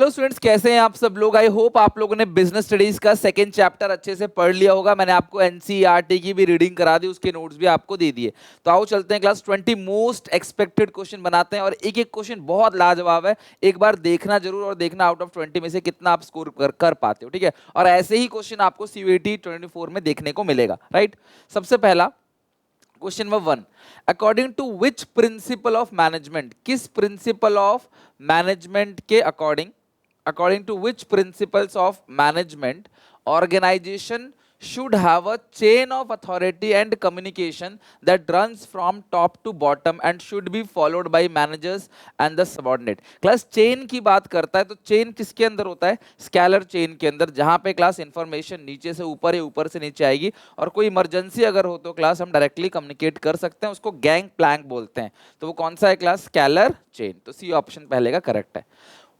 Hello students, कैसे हैं आप सब लोग। आई होप आप लोगों ने बिजनेस स्टडीज का सेकंड चैप्टर अच्छे से पढ़ लिया होगा। मैंने आपको एनसीईआरटी की भी रीडिंग करा दी, उसके नोट्स भी आपको दे दिए। तो आओ चलते हैं क्लास 20 मोस्ट एक्सपेक्टेड क्वेश्चन बनाते हैं, और एक एक क्वेश्चन बहुत लाजवाब है। एक बार देखना जरूर, और देखना आउट ऑफ 20 में से कितना आप स्कोर कर पाते हो, ठीक है। और ऐसे ही क्वेश्चन आपको सीयूईटी 24 में देखने को मिलेगा, राइट। सबसे पहला question number 1, according to which principle of management, किस प्रिंसिपल ऑफ मैनेजमेंट के according to which principles of management organization should have a chain of authority and communication that runs from top to bottom and should be followed by managers and the subordinate। Class chain की बात करता है, तो chain किसके अंदर होता है? Scalar chain के अंदर, जहां पे क्लास इंफॉर्मेशन नीचे से ऊपर या ऊपर से नीचे आएगी, और कोई इमरजेंसी अगर हो तो क्लास हम डायरेक्टली कम्युनिकेट कर सकते हैं, उसको गैंग प्लैंक बोलते हैं। तो वो कौन सा है क्लास? Scalar chain. तो सी ऑप्शन पहले का करेक्ट है।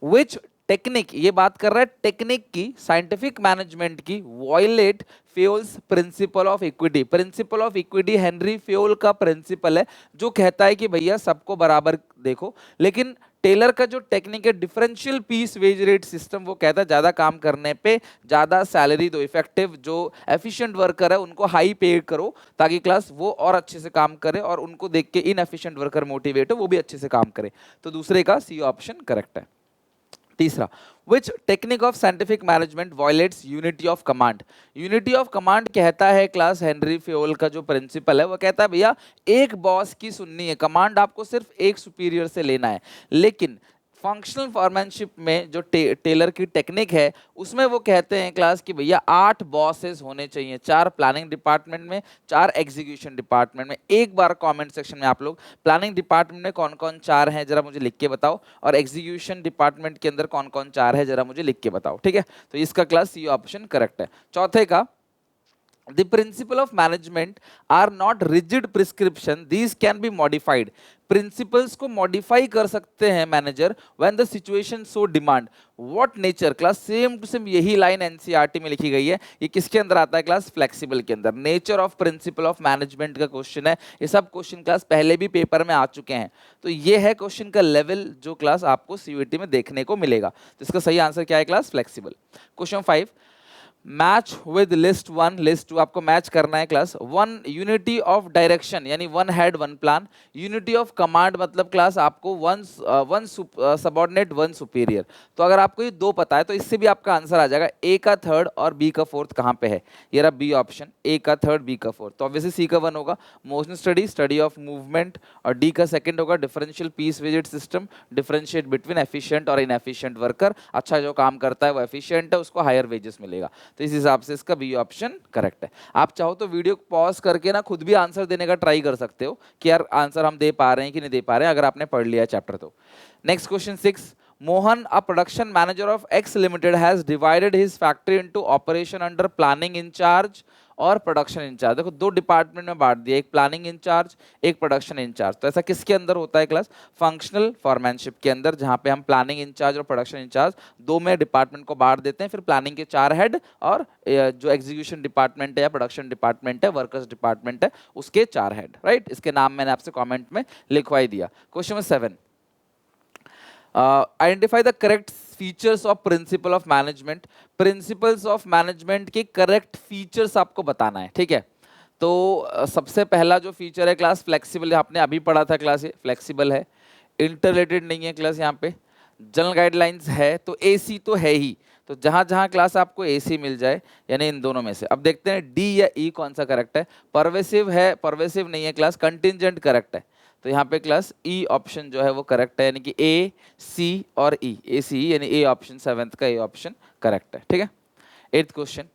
विच टेक्निक, ये बात कर रहा है टेक्निक की, साइंटिफिक मैनेजमेंट की, वॉयलेट Fayol's principle of equity. Principle of equity Henri Fayol का प्रिंसिपल है, जो कहता है कि भैया सबको बराबर देखो। लेकिन टेलर का जो टेक्निक है differential piece wage rate system, वो कहता है ज्यादा काम करने पे ज्यादा सैलरी दो, इफेक्टिव जो एफिशिएंट वर्कर है उनको हाई पे करो, ताकि क्लास वो और अच्छे से काम करे, और उनको देख के इनएफिशिएंट वर्कर मोटिवेट हो, वो भी अच्छे से काम करे। तो दूसरे का सी ऑप्शन करेक्ट है। तीसरा, which technique of scientific management violets unity of command. Unity of command कहता है क्लास हेनरी फेयोल का जो प्रिंसिपल है, वो कहता है भैया एक बॉस की सुननी है, कमांड आपको सिर्फ एक सुपीरियर से लेना है। लेकिन फंक्शनल फॉरमैनशिप में जो टेलर की टेक्निक है, उसमें वो कहते हैं क्लास कि भैया 8 बॉसेस होने चाहिए, 4 प्लानिंग डिपार्टमेंट में, 4 एग्जीक्यूशन डिपार्टमेंट में। एक बार कमेंट सेक्शन में आप लोग प्लानिंग डिपार्टमेंट में कौन कौन 4 हैं जरा मुझे लिख के बताओ, और एग्जीक्यूशन डिपार्टमेंट के अंदर कौन कौन 4 है जरा मुझे लिख के बताओ, ठीक है। तो इसका क्लास सी ऑप्शन करेक्ट है। चौथे का, the principle of management are not rigid prescription, these can be modified। Principles को मॉडिफाई कर सकते हैं manager when the situation so demand. What nature, class same to same यही लाइन एनसीईआरटी में लिखी गई है। ये किसके अंदर आता है? क्लास फ्लेक्सिबल के अंदर। Nature of principal of management का क्वेश्चन है। ये सब क्वेश्चन क्लास पहले भी पेपर में आ चुके हैं, तो ये है क्वेश्चन का लेवल जो क्लास आपको सीयूईटी में देखने को मिलेगा। तो इसका सही आंसर क्या है? Class flexible. Question 5, match with list 1 list 2, आपको मैच करना है क्लास। 1 यूनिटी ऑफ डायरेक्शन यानी 1 head 1 plan. Unity of command मतलब क्लास आपको 1 सबऑर्डिनेट 1 सुपीरियर। तो अगर आपको ये दो पता है तो इससे भी आपका आंसर आ जाएगा। ए का थर्ड और बी का फोर्थ कहाँ पे है? ये रहा बी ऑप्शन, ए का थर्ड बी का फोर्थ। तो ऑब्वियसली सी का 1 होगा motion study, study of movement, और डी का सेकंड होगा differential piece wage rate system, differentiate between efficient और इनएफिशिएंट वर्कर। अच्छा जो काम करता है वो एफिशिएंट है, उसको हायर वेजेस मिलेगा। तो इस हिसाब से इसका बी ऑप्शन करेक्ट है। आप चाहो तो वीडियो पॉज करके ना खुद भी आंसर देने का ट्राई कर सकते हो कि यार आंसर हम दे पा रहे हैं कि नहीं दे पा रहे हैं, अगर आपने पढ़ लिया चैप्टर तो। Next question 6, Mohan a production manager of X limited has divided his factory into operation under planning incharge और प्रोडक्शन इंचार्ज। देखो दो डिपार्टमेंट में बांट दिया, एक प्लानिंग इंचार्ज एक प्रोडक्शन इंचार्ज। तो ऐसा किसके अंदर होता है क्लास? फंक्शनल फॉरमैनशिप के अंदर, जहां पे हम प्लानिंग इंचार्ज और प्रोडक्शन इंचार्ज दो में डिपार्टमेंट को बांट देते हैं। फिर प्लानिंग के 4 हेड, और जो एग्जीक्यूशन डिपार्टमेंट है या प्रोडक्शन डिपार्टमेंट है, वर्कर्स डिपार्टमेंट है, उसके 4 हेड, राइट। इसके नाम मैंने आपसे कॉमेंट में लिखवाई दिया। Question number 7, identify the correct features of principal of management. Principles of management के करेक्ट फीचर्स आपको बताना है, ठीक है। तो सबसे पहला जो फीचर है क्लास फ्लेक्सिबल है, आपने अभी पढ़ा था क्लास, ये फ्लेक्सिबल है, इंटररिलेटेड नहीं है क्लास। यहाँ पे जनरल गाइडलाइंस है, तो एसी तो है ही। तो जहां जहां क्लास आपको एसी मिल जाए, यानी इन दोनों में से, अब देखते हैं डी या ई कौन सा करेक्ट है। परवेसिव है, परवेसिव नहीं है क्लास, कंटिजेंट करेक्ट है। तो यहाँ पे क्लास ई ऑप्शन जो है वो करेक्ट है, यानी कि ए सी और ई, ए सी यानी ए ऑप्शन, 7th का ए ऑप्शन करेक्ट है, ठीक है। 8th question,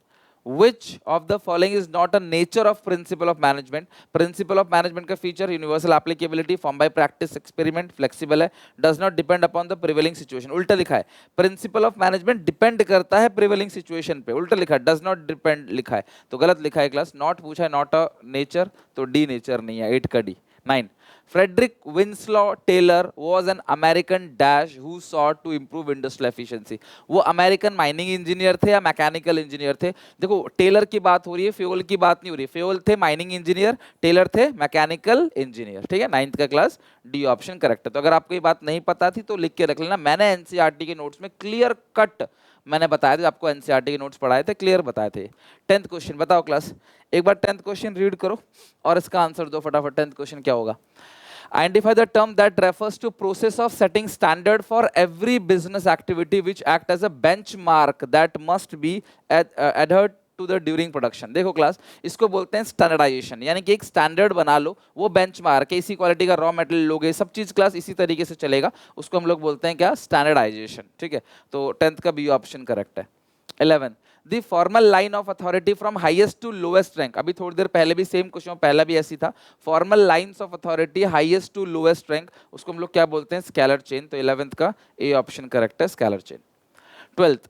which of the following is not a nature of principle of management। principle of management का feature universal applicability, form by practice, experiment, flexible है, does not depend upon the prevailing situation. उल्टा लिखा है, principal of management depend करता है prevailing situation पे, उल्टा लिखा है, डज नॉट डिपेंड लिखा है, तो गलत लिखा है क्लास। नॉट पूछा है, नॉट अ नेचर, तो डी नेचर नहीं है, 8 का D. 9, Frederick Winslow Taylor was an American dash who sought to improve industrial efficiency. वो अमेरिकन माइनिंग इंजीनियर थे या मैकेनिकल इंजीनियर थे? देखो टेलर की बात हो रही है, फ्यूल की बात नहीं हो रही। फ्यूल थे माइनिंग इंजीनियर, टेलर थे मैकेनिकल इंजीनियर। ठीक है, 9th का क्लास, डी ऑप्शन करेक्ट है। तो अगर आपको ये बात नहीं पता थी तो लिख के रख लेना। मैंने एनसीईआरटी के नोट्स में क्लियर कट मैंने बताया था आपको, एनसीईआरटी के नोट्स पढ़ाए थे, क्लियर बताए थे। 10th क्वेश्चन बताओ क्लास, एक बार 10th क्वेश्चन रीड करो और इसका आंसर दो फटाफट। 10th क्वेश्चन क्या होगा? Identify the term that refers to process of setting standard for every business activity which act as a benchmark that must be adhered to the during production. देखो class, इसको बोलते हैं standardisation, यानी कि एक standard बना लो, वो बेंचमार्क है, इसी क्वालिटी का रॉ मटेरियल लोगे, सब चीज क्लास इसी तरीके से चलेगा, उसको हम लोग बोलते हैं क्या? स्टैंडर्डाइजेशन। ठीक है, तो 10th का बी ऑप्शन करेक्ट है। 11 the formal line of authority from highest to lowest rank. अभी थोड़ी देर पहले भी सेम क्वेश्चन, पहला भी ऐसी था। Formal lines of authority highest to lowest rank, उसको हम लोग क्या बोलते हैं? Scalar chain. तो 11th का ए ऑप्शन करेक्ट है, scalar chain. 12th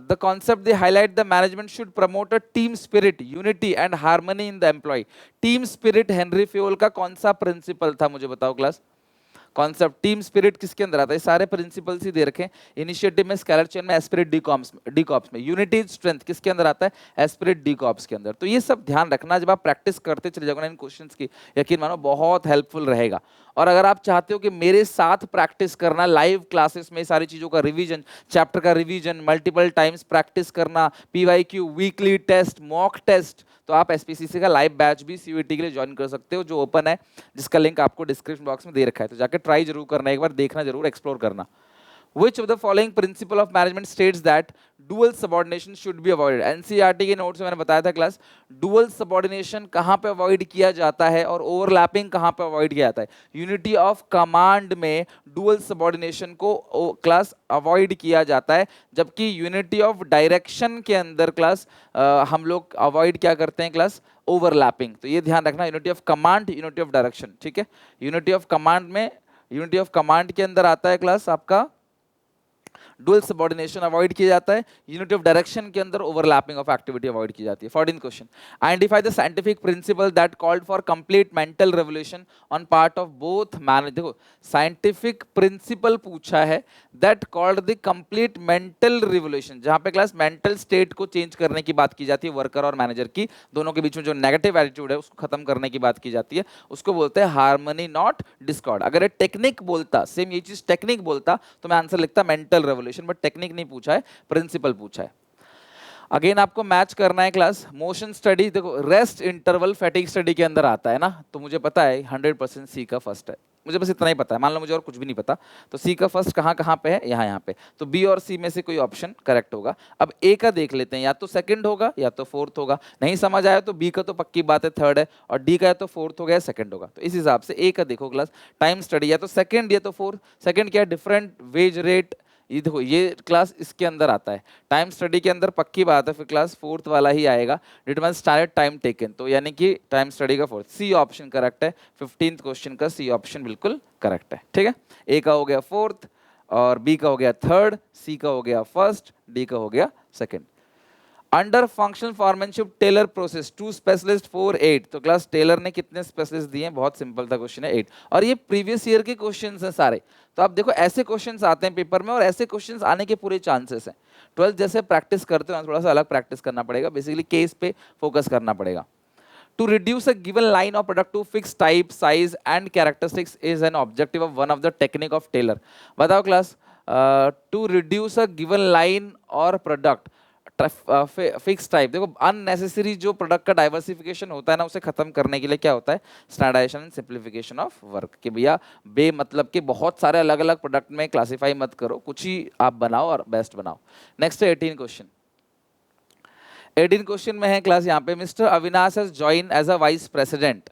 the concept they highlight the management should promote a team spirit, unity and harmony in the employee। Team spirit Henry fuel का कौन सा प्रिंसिपल था? मुझे बताओ class. Concept team spirit किसके अंदर आता है? सारे प्रिंसिपल्स ही दे रखे। इनिशिएटिव में, स्केलर चेन में, एस्पिरिट डी कॉप्स में। यूनिटी स्ट्रेंथ किसके अंदर आता है? एस्पिरिट डी कॉप्स के अंदर। तो ये सब ध्यान रखना, जब आप प्रैक्टिस करते चले जाओगे इन क्वेश्चंस की, यकीन मानो बहुत हेल्पफुल रहेगा। और अगर आप चाहते हो कि मेरे साथ प्रैक्टिस करना लाइव क्लासेस में, सारी चीजों का रिवीजन, चैप्टर का रिवीजन, मल्टीपल टाइम्स प्रैक्टिस करना, PYQ, weekly test, mock test, तो आप एसपीसीसी का लाइव बैच भी सीयूईटी के लिए ज्वाइन कर सकते हो, जो ओपन है, जिसका लिंक आपको डिस्क्रिप्शन बॉक्स में दे रखा है। तो जाकर ट्राई जरूर करना, एक बार देखना जरूर, एक्सप्लोर करना। Which of the following principle of management states that dual subordination should be avoided? NCERT के नोट्स में मैंने बताया था क्लास, डुअल सबॉर्डिनेशन कहाँ पे अवॉइड किया जाता है और ओवरलैपिंग कहाँ पे अवॉइड किया जाता है? यूनिटी ऑफ कमांड में डुअल सबॉर्डिनेशन को क्लास अवॉइड किया जाता है, जबकि यूनिटी ऑफ डायरेक्शन के अंदर क्लास हम लोग अवॉइड क्या करते हैं क्लास? ओवरलैपिंग। तो ये ध्यान रखना, unity of command, unity of direction. ठीक है, यूनिटी ऑफ कमांड में, यूनिटी ऑफ कमांड के अंदर आता है क्लास आपका डुअल सबऑर्डिनेशन अवॉइड किया जाता है, यूनिटी ऑफ डायरेक्शन के अंदर ओवरलैपिंग ऑफ एक्टिविटी अवॉइड की जाती है। 14th question, identify the scientific principle that called for complete mental revolution on part of both manage. देखो साइंटिफिक प्रिंसिपल पूछा है, that called the complete mental revolution, जहां पे क्लास मेंटल स्टेट को change करने की बात की जाती है, वर्कर और मैनेजर की दोनों के बीच में जो नेगेटिव एटीट्यूड है उसको खत्म करने की बात की जाती है, उसको बोलते हैं हार्मनी नॉट डिस्कॉर्ड। अगर ये टेक्निक बोलता, सेम ये चीज टेक्निक बोलता, तो मैं आंसर लिखता मेंटल रेवोल्यूशन, बट टेक्निक नहीं पूछा है, प्रिंसिपल पूछा है। अगेन आपको मैच करना है क्लास, मोशन स्टडी। देखो रेस्ट इंटरवल फैटिग स्टडी के अंदर आता है ना, तो मुझे पता है 100% सी का फर्स्ट है, मुझे बस इतना ही पता है, मान लो मुझे और कुछ भी नहीं पता, तो सी का फर्स्ट कहाँ कहाँ पे है? यहाँ पे, तो बी और सी में से कोई ऑप्शन करेक्ट होगा। अब ए का देख लेते हैं, या तो सेकंड होगा या तो फोर्थ होगा, नहीं समझ आया तो बी का तो पक्की बात है थर्ड है, और डी का या तो फोर्थ होगा या सेकंड होगा। तो इस हिसाब से ए का देखो क्लास, टाइम स्टडी या तो सेकंड या तो फोर्थ। सेकंड क्या है? Different wage rate. ये देखो ये क्लास इसके अंदर आता है, टाइम स्टडी के अंदर पक्की बात है, फिर क्लास फोर्थ वाला ही आएगा, डिटरमाइन स्टैंडर्ड टाइम टेकन, तो यानी कि टाइम स्टडी का फोर्थ। सी ऑप्शन करेक्ट है, 15th क्वेश्चन का सी ऑप्शन बिल्कुल करेक्ट है। ठीक है, ए का हो गया फोर्थ, और बी का हो गया थर्ड, सी का हो गया फर्स्ट, डी का हो गया second. Under functional foremanship Taylor process 2 specialist 4 8, तो क्लास टेलर ने कितने स्पेशलिस्ट दिए हैं? बहुत सिंपल था क्वेश्चन है, 8, और ये प्रीवियस ईयर के क्वेश्चंस हैं सारे। तो आप देखो ऐसे क्वेश्चंस आते हैं पेपर में, और ऐसे क्वेश्चंस आने के पूरे चांसेस हैं। 12th जैसे प्रैक्टिस करते हो थोड़ा सा अलग प्रैक्टिस करना पड़ेगा, बेसिकली केस पे फोकस करना पड़ेगा। To reduce a given line of product to fixed type, size and characteristics is an objective of one of the technique of Taylor। बताओ class, to reduce a given line or product fix type, देखो unnecessary जो product का diversification होता है ना, उसे खत्म करने के लिए क्या होता है? Standardisation and simplification of work. कि भैया बे मतलब कि बहुत सारे अलग अलग प्रोडक्ट में क्लासीफाई मत करो, कुछ ही आप बनाओ और बेस्ट बनाओ। नेक्स्ट है 18 क्वेश्चन। 18 क्वेश्चन में है क्लास यहाँ पे, mister Avinash has join as a vice president,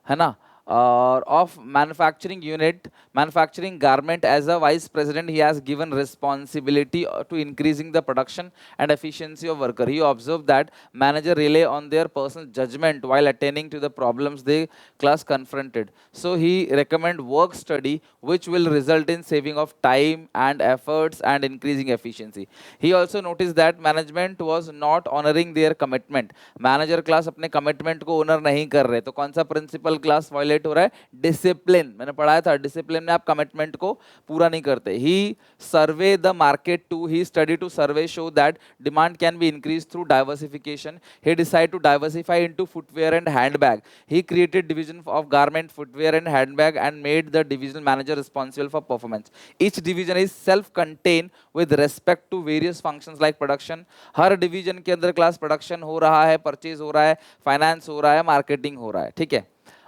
है ना, of manufacturing unit, manufacturing garment. As a vice president, he has given responsibility to increasing the production and efficiency of worker. He observed that manager rely on their personal judgment while attending to the problems they class confronted. So he recommend work study, which will result in saving of time and efforts and increasing efficiency. He also noticed that management was not honoring their commitment. Manager class अपने commitment को owner नहीं कर रहे, तो कौन सा principal class violet हो रहा है? डिसिप्लिन. मैंने पढ़ाया था डिसिप्लिन में आप कमिटमेंट को पूरा नहीं करते. He survey the market too, he study to survey show that demand can be increase through diversification. He decide to diversify into footwear and handbag. He created division of garment, footwear and handbag and made the divisional manager responsible for performance. Each division is self contain with respect to various functions like production. हर डिवीजन के अंदर class production हो रहा है, purchase हो रहा है, फाइनेंस हो रहा है, मार्केटिंग हो रहा है. ठीक है.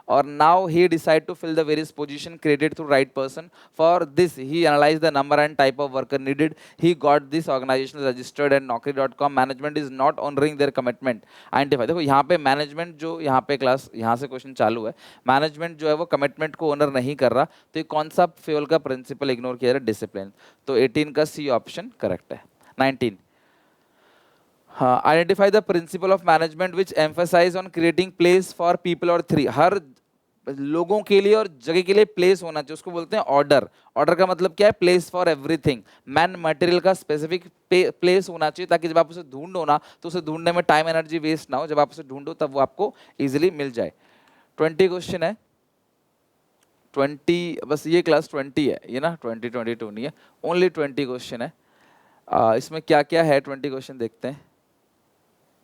और now he decide to fill the various position credit through right person. For this he analyse the number and type of worker needed. He got this organisation registered and naukri.com. Management is not honouring their commitment. Identify. देखो यहाँ पे management जो यहाँ पे class यहाँ से question चालू है, मैनेजमेंट जो है वो कमिटमेंट को ऑनर नहीं कर रहा, तो ये कौन सा फ्यूल का प्रिंसिपल इग्नोर किया है? डिसिप्लिन. तो 18 का सी ऑप्शन करेक्ट है. 19. Identify the principle of management which emphasise on creating place for people और थ्री. हर लोगों के लिए और जगह के लिए प्लेस होना चाहिए, उसको बोलते हैं ऑर्डर. ऑर्डर का मतलब क्या है? Place for everything. Man material का स्पेसिफिक प्लेस होना चाहिए, ताकि जब आप उसे ढूंढो ना, तो उसे ढूंढने में टाइम एनर्जी वेस्ट ना हो. जब आप उसे ढूंढो तब वो आपको इजिली मिल जाए. 20 क्वेश्चन है. 20 बस ये क्लास 20 है, ये ना 2022 नहीं है, ओनली 20 क्वेश्चन है. इसमें क्या क्या है 20 क्वेश्चन देखते हैं.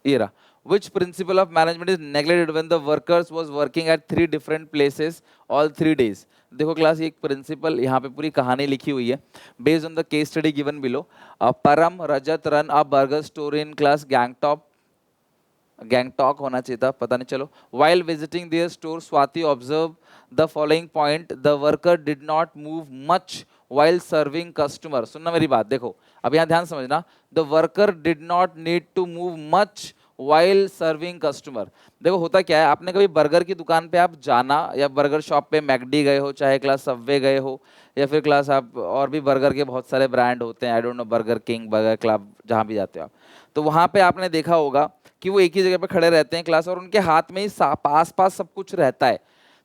ये रहा. Which principle of management is neglected when the workers was working at 3 different places all 3 days? देखो क्लास, ये एक प्रिंसिपल यहाँ पे पूरी कहानी लिखी हुई है based on the case study given below. Param Rajat run a burger store in class Gangtok होना चाहिए था, पता नहीं. चलो. While visiting their store, Swati observed the following point: the worker did not move much while serving customer. सुनना मेरी बात. देखो अब यहाँ ध्यान समझना. The worker did not need to move much while serving customer. देखो होता क्या है, आपने कभी बर्गर की दुकान पे आप जाना, या बर्गर शॉप पे मैकडी गए हो, चाहे क्लास सबवे गए हो, या फिर क्लास आप और भी बर्गर के बहुत सारे ब्रांड होते हैं, I don't know, burger king, burger club, जहाँ भी जाते हो आप, तो वहाँ पे आपने देखा होगा कि वो एक ही जगह पे खड़े रहते हैं क्लास, और उनके हाथ में ही पास पास सब कुछ रहता है,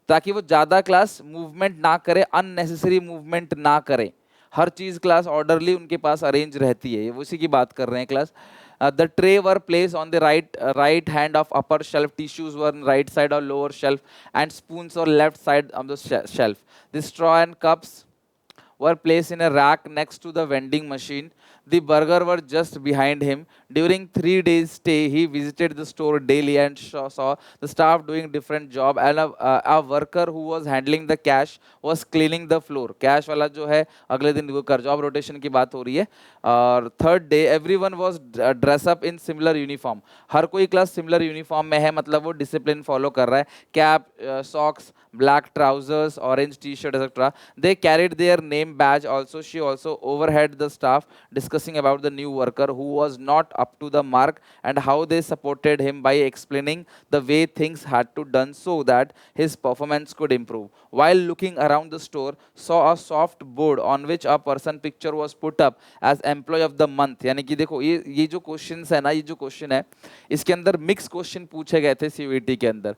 ताकि वो ज़्यादा क्लास मूवमेंट ना करे, अननेसेसरी मूवमेंट ना करे. हर चीज़ क्लास ऑर्डरली उनके पास अरेंज रहती है. ये उसी की बात कर रहे हैं class. The tray were placed on the right hand of upper shelf. Tissues were on right side or lower shelf, and spoons on left side of the shelf. The straw and cups were placed in a rack next to the vending machine. The burger were just behind him. During 3 days stay, he visited the store daily and saw the staff doing different job. And a worker who was handling the cash was cleaning the floor. Cash वाला जो है अगले दिन वो कर, job rotation की बात हो रही है. और third day everyone was dress up in similar uniform. हर कोई क्लास सिमिलर यूनिफॉर्म में है, मतलब वो डिसिप्लिन फॉलो कर रहा है. Cap, socks, black trousers, orange t-shirt, etc. They carried their name badge also. She also overheard the staff discussing about the new worker who was not up to the mark, and how they supported him by explaining the way things had to done so that his performance could improve. While looking around the store, saw a soft board on which a person picture was put up as employee of the month. यानी कि देखो ये जो questions है ना, ये जो question है, इसके अंदर मिक्स क्वेश्चन पूछे गए थे सीयूईटी के अंदर,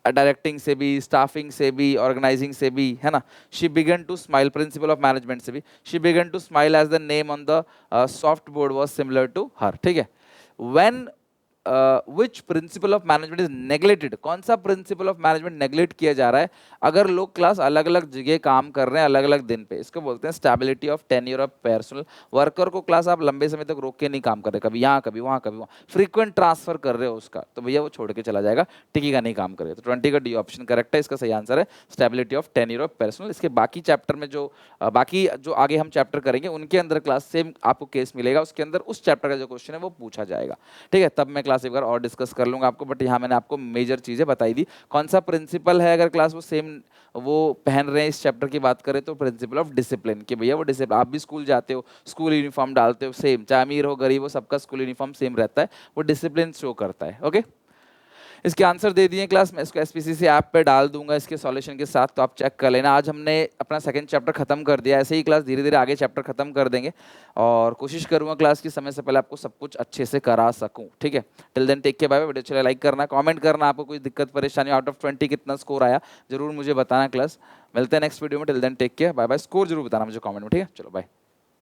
डायरेक्टिंग से भी, स्टाफिंग से भी, ऑर्गेनाइजिंग से भी, है ना. She began to smile, principle of management से भी. She began to smile as the name on the soft board was similar to her. ठीक है. When which principle of management is neglected, कौन सा प्रिंसिपल ऑफ मैनेजमेंट नेग्लेक्ट किया जा रहा है? अगर लोग क्लास अलग अलग जगह काम कर रहे हैं अलग अलग दिन पे, इसको बोलते हैं stability of tenure of personal. Worker को क्लास आप लंबे समय तक रोक के नहीं काम कर रहे, कभी यहाँ कभी वहाँ कभी वहाँ, फ्रीक्वेंट ट्रांसफर कर रहे हो उसका, तो भैया वो छोड़ के चला जाएगा, टिकेगा नहीं काम करेगा. तो 20 का डी ऑप्शन करेक्ट है. इसका सही आंसर है stability of tenure of personal. इसके बाकी चैप्टर में जो बाकी जो आगे हम चैप्टर करेंगे उनके अंदर क्लास सेम आपको केस मिलेगा, उसके अंदर उस चैप्टर का जो क्वेश्चन है वो पूछा जाएगा. ठीक है. तब मैं क्लास एक बार और डिस्कस कर लूंगा आपको, बट यहाँ मैंने आपको मेजर चीजें बताई दी. कौन सा प्रिंसिपल है, अगर क्लास वो सेम वो पहन रहे हैं, इस चैप्टर की बात करें तो प्रिंसिपल ऑफ डिसिप्लिन, कि भैया वो डिसिप्लिन, आप भी स्कूल जाते हो, स्कूल यूनिफॉर्म डालते हो सेम, चाहे अमीर हो गरीब हो, सबका स्कूल यूनिफॉर्म सेम रहता है, वो डिसिप्लिन शो करता है. ओके. इसके आंसर दे दिए क्लास, मैं इसको एसपीसीसी ऐप पे डाल दूंगा इसके सॉल्यूशन के साथ, तो आप चेक कर लेना। आज हमने अपना सेकंड चैप्टर खत्म कर दिया, ऐसे ही क्लास धीरे धीरे आगे चैप्टर खत्म कर देंगे और कोशिश करूंगा क्लास की समय से पहले आपको सब कुछ अच्छे से करा सकूं, ठीक है। Till then take care, bye bye. Video चले लाइक करना, कमेंट करना, आपको कोई दिक्कत परेशानी, आउट ऑफ 20 कितना स्कोर आया जरूर मुझे बताना क्लास। मिलते हैं नेक्स्ट वीडियो में, till then take care, bye bye. Score जरूर बताना मुझे कमेंट में, ठीक है। चलो बाय।